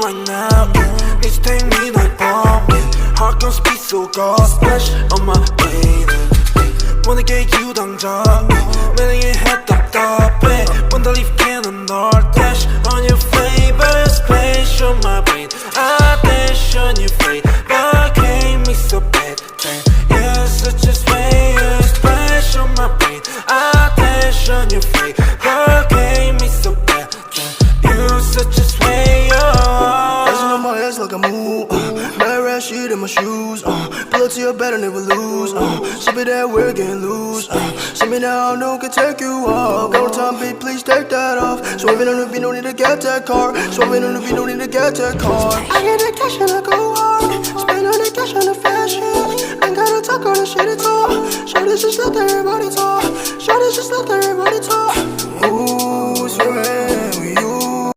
right now. Please take me like bomb. Heart gon' speed so God splash on my way. 모두게 유당자 매력의 head 답답해 When the leaf cannon or dash on your flavor splash on my brain I dash on your fate but can't me so bad you're such a way splash on my brain I dash on your fate but can't me so bad you're such a way Dancing on my ass like a move Bad rat shit in my shoes Pull up to your bed and never lose Sip it that we're getting loose See me now, no can take you off Go time, babe, please take that off Swerving on the beat, no need to get that car Swerving on the beat, no need to get that car I get the cash and I go hard Spend all the cash on the fashion Ain't gotta talk all the shit at all Show this just let everybody talk Show this just let everybody